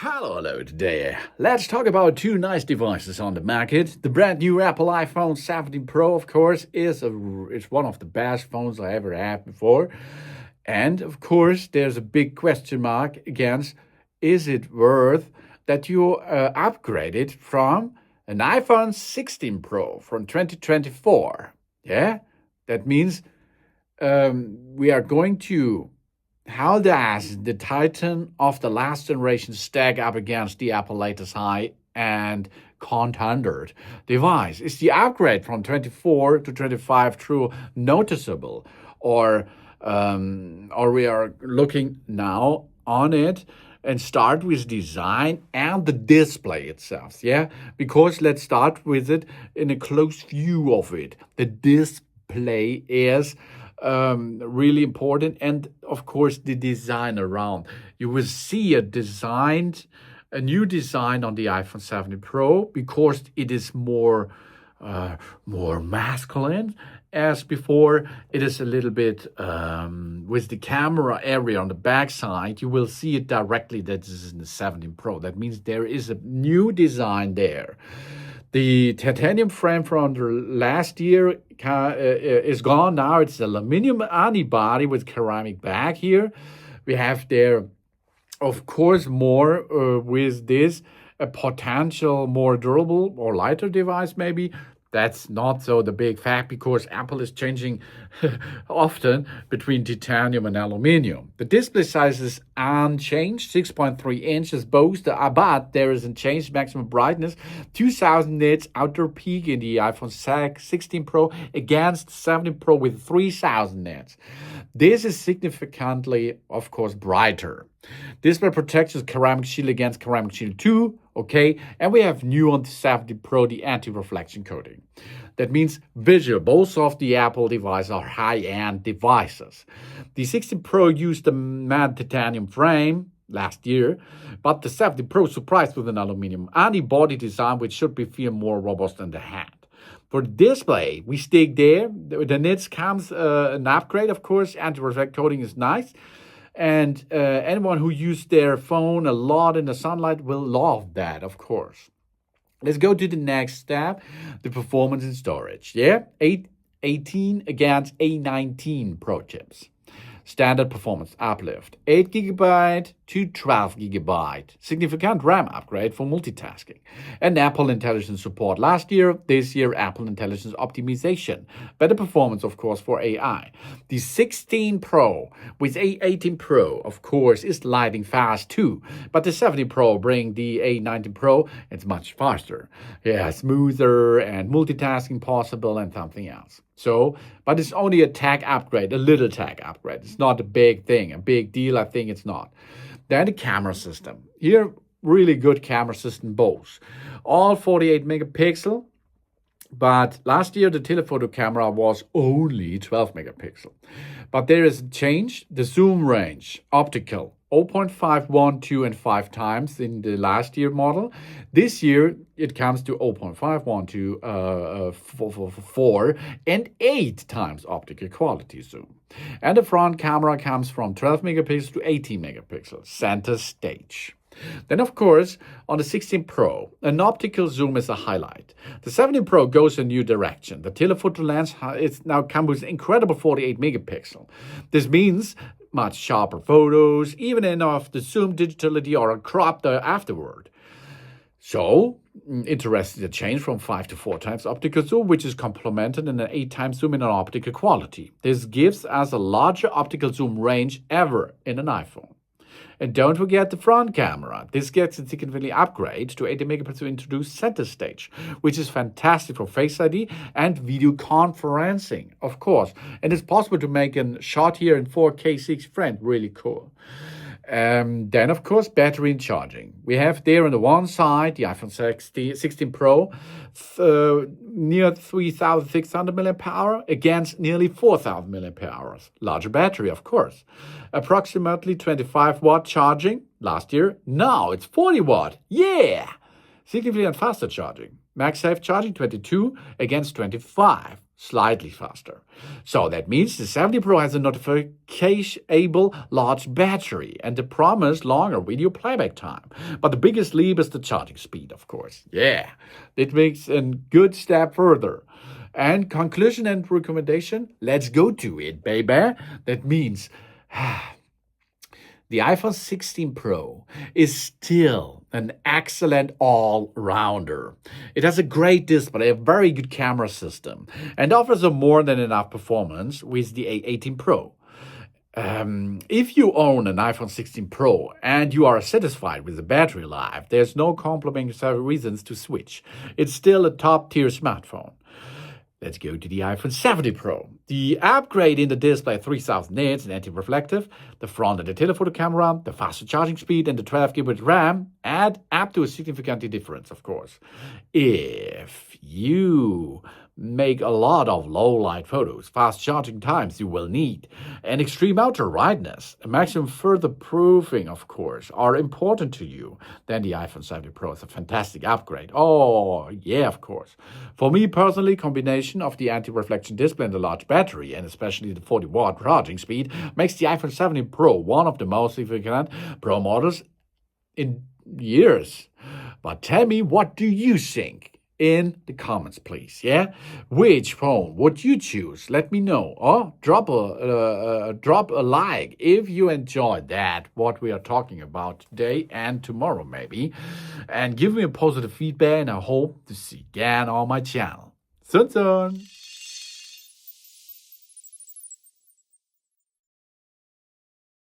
Hello today. Let's talk about two nice devices on the market. The brand new Apple iPhone 17 Pro, of course, is one of the best phones I ever had before. And of course, there's a big question mark against, is it worth that you upgrade it from an iPhone 16 Pro from 2024? Yeah, that means we are going to. How does the Titan of the last generation stack up against the Apple latest high-end contender device? Is the upgrade from 24 to 25 true noticeable, or we are looking now on it and start with design and the display itself? Yeah, because let's start with it in a close view of it. The display is really important, and of course the design around. You will see a new design on the iPhone 17 Pro because it is more masculine. As before, it is a little bit with the camera area on the back side. You will see it directly that this is in the 17 Pro. That means there is a new design there. The titanium frame from the last year is gone now. It's aluminum unibody with ceramic back here. We have there, of course, more with this, a potential more durable or lighter device maybe. That's not so the big fact because Apple is changing often between titanium and aluminum. The display size is unchanged, 6.3 inches both, but there is a changed maximum brightness, 2000 nits outdoor peak in the iPhone 16 Pro against 17 Pro with 3000 nits. This is significantly, of course, brighter. Display protection is ceramic shield against ceramic shield 2. Okay, and we have new on the 17 Pro, the anti-reflection coating. That means visual. Both of the Apple devices are high-end devices. The 16 Pro used the matte titanium frame last year, but the 17 Pro surprised with an aluminum unibody design, which should be feel more robust than the hand. For the display, we stick there. The nits comes an upgrade, of course. Anti-reflect coating is nice. And anyone who used their phone a lot in the sunlight will love that, of course. Let's go to the next step, the performance and storage. Yeah, A18 against A19 Pro chips. Standard performance uplift, 8 GB to 12 GB. Significant RAM upgrade for multitasking. And Apple Intelligence support last year, this year Apple Intelligence optimization. Better performance, of course, for AI. The 16 Pro with A18 Pro, of course, is lightning fast too. But the 17 Pro bring the A19 Pro, it's much faster. Yeah, smoother and multitasking possible and something else. So, but it's only a tech upgrade, a little tech upgrade. It's not a big thing, a big deal. I think it's not. Then the camera system. Here, really good camera system, both. All 48 megapixel. But last year, the telephoto camera was only 12 megapixel. But there is a change. The zoom range, optical, 0.5, 2, and 5 times in the last year model. This year, it comes to 0.5, 2, 4, and 8 times optical quality zoom. And the front camera comes from 12 megapixels to 18 megapixels, center stage. Then, of course, on the 16 Pro, an optical zoom is a highlight. The 17 Pro goes a new direction. The telephoto lens is now comes with incredible 48 megapixel. This means much sharper photos, even enough the zoom digitality or cropped afterward. So, interested in change from 5 to 4 times optical zoom, which is complemented in an 8 times zoom in an optical quality. This gives us a larger optical zoom range ever in an iPhone. And don't forget the front camera. This gets a significantly upgrade to 80 megapixels to introduce center stage, which is fantastic for Face ID and video conferencing, of course. And it's possible to make a shot here in 4K 60 frames. Really cool. Then, of course, battery and charging. We have there on the one side the iPhone 16 Pro, near 3,600 milliamp hour against nearly 4,000 milliamp hours. Larger battery, of course. Approximately 25 watt charging last year. Now it's 40 watt. Yeah! Significantly faster charging. MagSafe charging 22 against 25. slightly faster. So that means the 70 Pro has a notification-able large battery and the promised longer video playback time. But the biggest leap is the charging speed, of course. Yeah, it makes a good step further. And conclusion and recommendation, let's go to it, baby. That means the iPhone 16 Pro is still an excellent all-rounder. It has a great display, a very good camera system, and offers a more than enough performance with the A18 Pro. If you own an iPhone 16 Pro and you are satisfied with the battery life, there's no complimentary reasons to switch. It's still a top-tier smartphone. Let's go to the iPhone 70 Pro. The upgrade in the display, 3000 nits and anti-reflective, the front and the telephoto camera, the faster charging speed, and the 12GB RAM add up to a significant difference, of course. If you make a lot of low-light photos, fast charging times you will need, and extreme outdoor brightness, and maximum further proofing, of course, are important to you, then the iPhone 70 Pro is a fantastic upgrade. Oh, yeah, of course. For me personally, combination of the anti-reflection display and the large battery, and especially the 40-watt charging speed, makes the iPhone 70 Pro one of the most significant Pro models in years. But tell me, what do you think? In the comments, please. Yeah, which phone would you choose? Let me know. Or drop a like if you enjoyed that, what we are talking about today and tomorrow maybe, and give me a positive feedback. And I hope to see you again on my channel. Soon.